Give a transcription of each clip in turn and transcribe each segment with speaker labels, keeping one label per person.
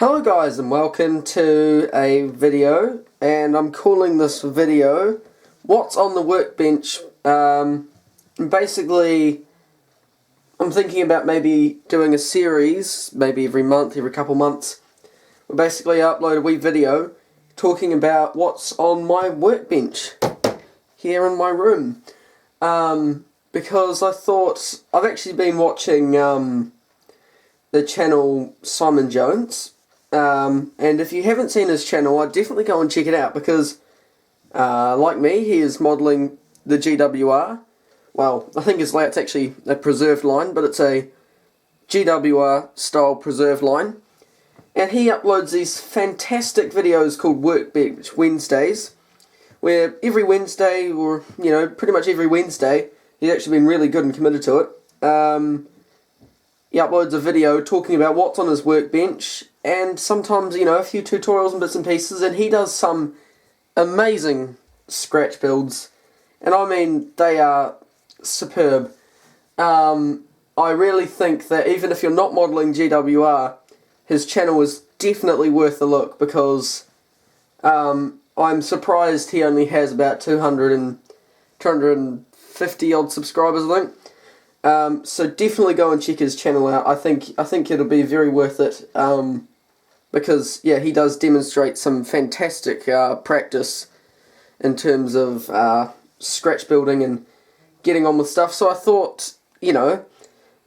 Speaker 1: Hello guys and welcome to a video, and I'm calling this video What's on the Workbench. Basically I'm thinking about maybe doing a series, maybe every month, every couple months. We'll basically upload a wee video talking about what's on my workbench here in my room. Because I thought, I've actually been watching the channel Simon Jones. And if you haven't seen his channel, I'd definitely go and check it out because, like me, he is modelling the GWR. Well, I think his layout's actually a preserved line, but it's a GWR style preserved line. And he uploads these fantastic videos called Workbench Wednesdays, where every Wednesday, or pretty much every Wednesday, he's actually been really good and committed to it. He uploads a video talking about what's on his workbench, and sometimes, a few tutorials and bits and pieces, and he does some amazing scratch builds, and I mean, they are superb. I really think that even if you're not modelling GWR, his channel is definitely worth a look, because I'm surprised he only has about 250 odd subscribers, I think. So definitely go and check his channel out. I think it'll be very worth it, because yeah, he does demonstrate some fantastic practice in terms of scratch building and getting on with stuff. So I thought, I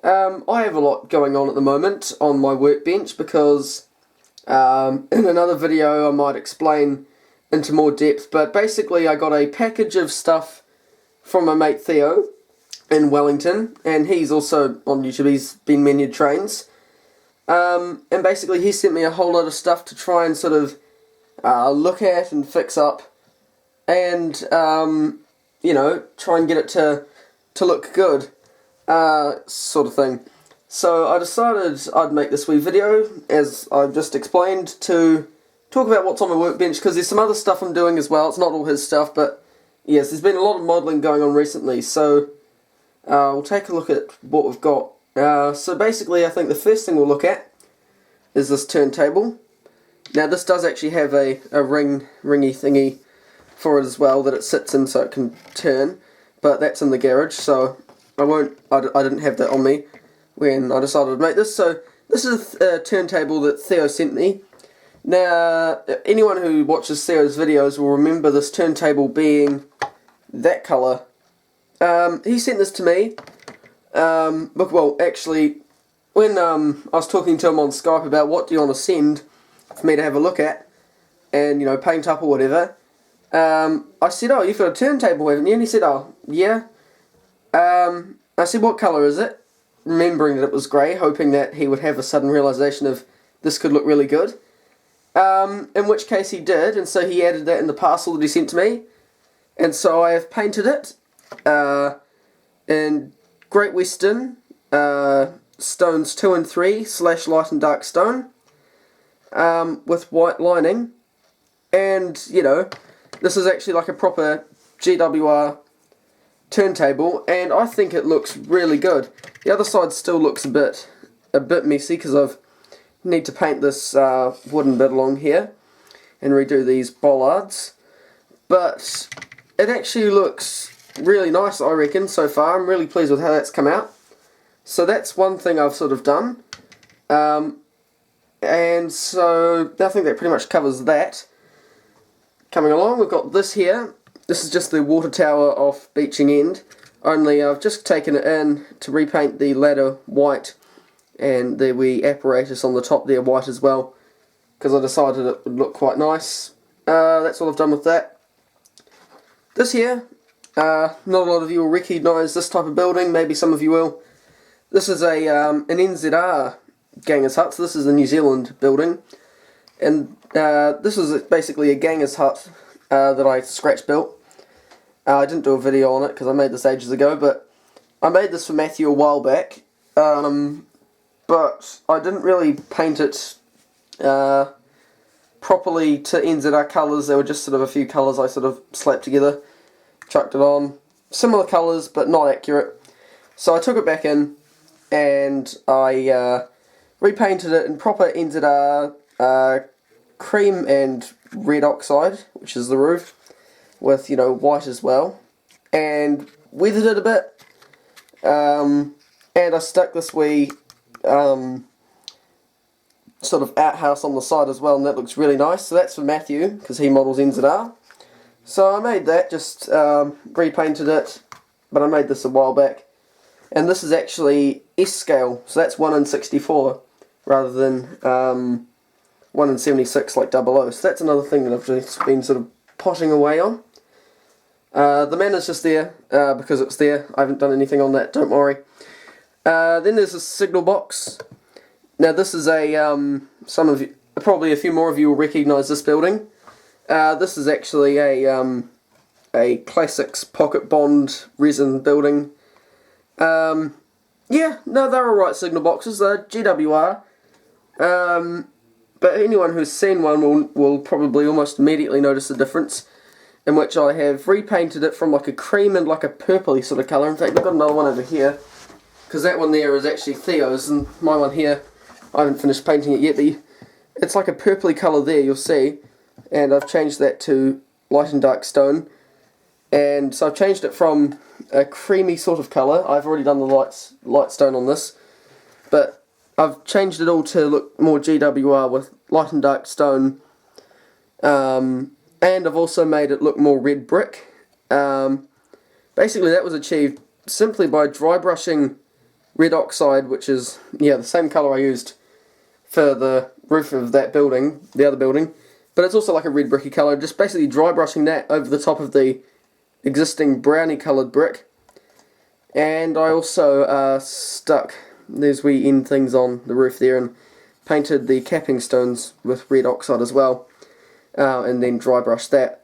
Speaker 1: have a lot going on at the moment on my workbench, because in another video I might explain into more depth, but basically I got a package of stuff from my mate Theo in Wellington, and he's also on YouTube. He's been menued trains, and basically he sent me a whole lot of stuff to try and sort of look at and fix up, and try and get it to look good, sort of thing. So I decided I'd make this wee video, as I've just explained, to talk about what's on my workbench, because there's some other stuff I'm doing as well. It's not all his stuff, but yes, there's been a lot of modelling going on recently, so we'll take a look at what we've got. So basically I think the first thing we'll look at is this turntable. Now this does actually have a ringy thingy for it as well that it sits in so it can turn, but that's in the garage, so I didn't have that on me when I decided to make this. So this is a turntable that Theo sent me. Now anyone who watches Theo's videos will remember this turntable being that colour. He sent this to me, well actually, when I was talking to him on Skype about what do you want to send for me to have a look at, and paint up or whatever, I said, oh, you've got a turntable, haven't you? And he said, oh, yeah. I said, what colour is it? Remembering that it was grey, hoping that he would have a sudden realisation of this could look really good. In which case he did, and so he added that in the parcel that he sent to me, and so I have painted it in Great Western stones 2 and 3 / light and dark stone, with white lining, and this is actually like a proper GWR turntable, and I think it looks really good. The other side still looks a bit messy, because I need to paint this wooden bit along here and redo these bollards, but it actually looks really nice, I reckon, so far. I'm really pleased with how that's come out. So that's one thing I've sort of done. And so I think that pretty much covers that. Coming along, we've got this here. This is just the water tower off Beaching End, only I've just taken it in to repaint the ladder white, and the wee apparatus on the top there white as well, because I decided it would look quite nice. That's all I've done with that. This here, not a lot of you will recognise this type of building, maybe some of you will. This is an NZR Gangers Hut, so this is a New Zealand building, and this is basically a Gangers Hut that I scratch built. I didn't do a video on it because I made this ages ago, but I made this for Matthew a while back, but I didn't really paint it properly to NZR colours. There were just sort of a few colours I sort of slapped together, chucked it on, similar colours but not accurate. So I took it back in and I repainted it in proper NZR cream and red oxide, which is the roof, with, you know, white as well, and weathered it a bit, and I stuck this wee sort of outhouse on the side as well, and that looks really nice. So that's for Matthew, because he models NZR. So I made that, just repainted it, but I made this a while back. And this is actually S scale, so that's 1 in 64 rather than 1 in 76 like 00. So that's another thing that I've just been sort of potting away on. The man's just there because it's there. I haven't done anything on that, don't worry. Then there's a signal box. Now this is a, some of you, probably a few more of you will recognise this building. This is actually a Classics Pocket Bond resin building. Yeah, no, they're alright signal boxes. They're GWR. But anyone who's seen one will probably almost immediately notice the difference, in which I have repainted it from like a cream and like a purpley sort of colour. In fact, I've got another one over here, because that one there is actually Theo's, and my one here, I haven't finished painting it yet, but it's like a purpley colour there, you'll see, and I've changed that to light and dark stone. And so I've changed it from a creamy sort of colour. I've already done the light stone on this, but I've changed it all to look more GWR with light and dark stone, and I've also made it look more red brick. Basically that was achieved simply by dry brushing red oxide, which is, yeah, the same colour I used for the roof of that building, the other building, but it's also like a red bricky colour, just basically dry brushing that over the top of the existing brownie coloured brick. And I also stuck these wee end things on the roof there and painted the capping stones with red oxide as well, and then dry brushed that.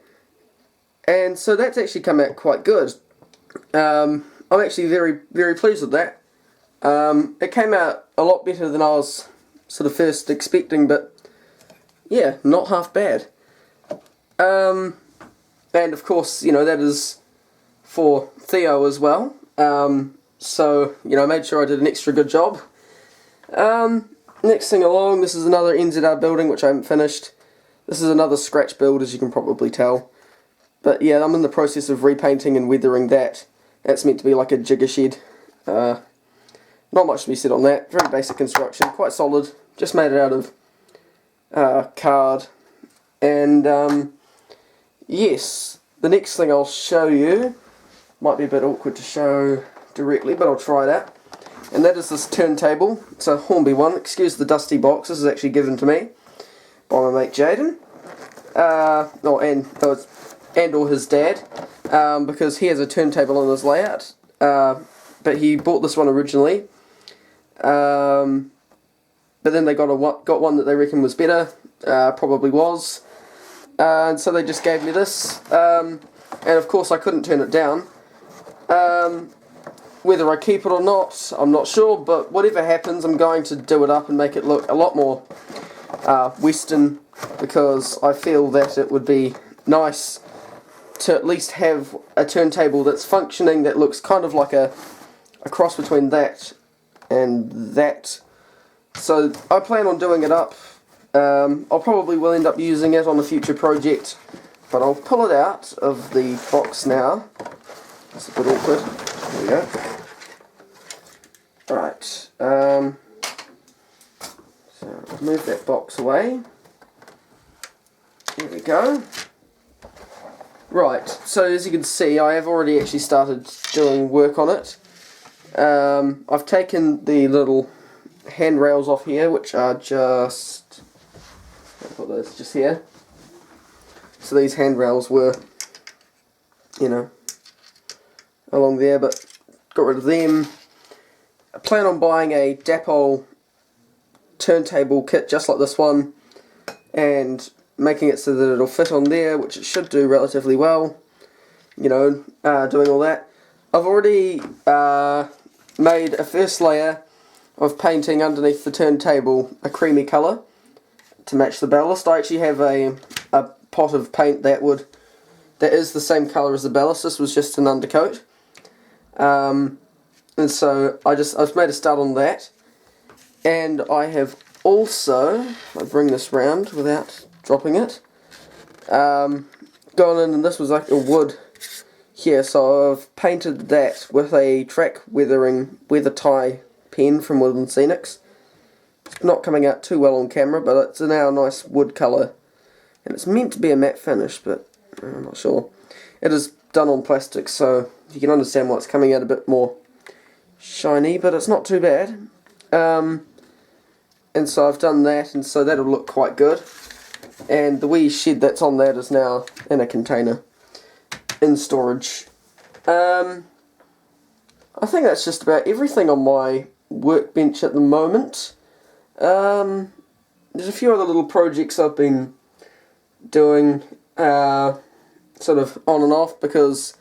Speaker 1: And so that's actually come out quite good. I'm actually very, very pleased with that. It came out a lot better than I was sort of first expecting, but yeah, not half bad. And of course, you know, that is for Theo as well. So, you know, I made sure I did an extra good job. Next thing along, this is another NZR building which I haven't finished. This is another scratch build, as you can probably tell. But yeah, I'm in the process of repainting and weathering that. That's meant to be like a jigger shed. Not much to be said on that. Very basic construction, quite solid. Just made it out of card. And yes, the next thing I'll show you might be a bit awkward to show directly, but I'll try it out. And that is this turntable. It's a Hornby one. Excuse the dusty box. This is actually given to me by my mate Jaden. And or his dad, because he has a turntable on his layout. But he bought this one originally. But then they got one that they reckon was better. Probably was. And so they just gave me this. And of course I couldn't turn it down. Whether I keep it or not, I'm not sure, but whatever happens, I'm going to do it up and make it look a lot more Western, because I feel that it would be nice to at least have a turntable that's functioning, that looks kind of like a cross between that and that. So I plan on doing it up. I'll probably will end up using it on a future project, but I'll pull it out of the box now. It's a bit awkward. There we go. Right. So I'll move that box away. There we go. Right, so as you can see, I have already actually started doing work on it. I've taken the little handrails off here, which are just... I'll put those just here. So these handrails were, you know, along there, but got rid of them. I plan on buying a Dapol turntable kit just like this one, and making it so that it'll fit on there, which it should do relatively well, you know, doing all that. I've already made a first layer of painting underneath the turntable a creamy colour to match the ballast. I actually have a pot of paint that is the same colour as the ballast. This was just an undercoat. And so I've made a start on that, and I have also, if I bring this round without dropping it, gone in, and this was like a wood here, so I've painted that with a track weather tie pen from Woodland Scenics. It's not coming out too well on camera, but it's now a nice wood colour, and it's meant to be a matte finish, but I'm not sure. It is done on plastic, so you can understand why it's coming out a bit more shiny, but it's not too bad. And so I've done that, and so that'll look quite good. And the wee shed that's on that is now in a container in storage. I think that's just about everything on my workbench at the moment. There's a few other little projects I've been doing sort of on and off, because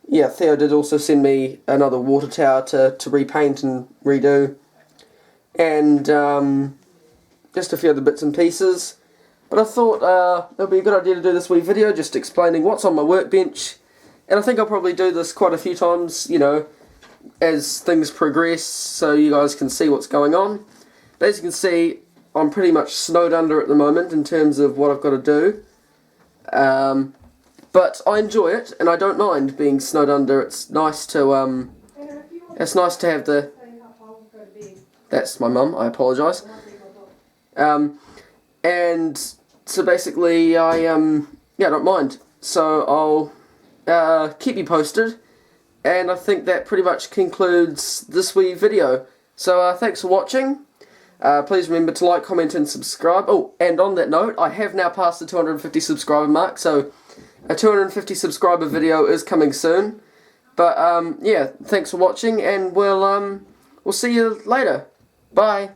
Speaker 1: yeah, Theo did also send me another water tower to repaint and redo, and just a few other bits and pieces. But I thought it would be a good idea to do this wee video just explaining what's on my workbench, and I think I'll probably do this quite a few times, you know, as things progress, so you guys can see what's going on. But as you can see, I'm pretty much snowed under at the moment in terms of what I've got to do. But I enjoy it, and I don't mind being snowed under. It's nice to have the... That's my mum, I apologise. And so basically I don't mind. So I'll keep you posted, and I think that pretty much concludes this wee video. So thanks for watching. Please remember to like, comment and subscribe. Oh, and on that note, I have now passed the 250 subscriber mark, so a 250 subscriber video is coming soon. But yeah, thanks for watching, and we'll see you later. Bye.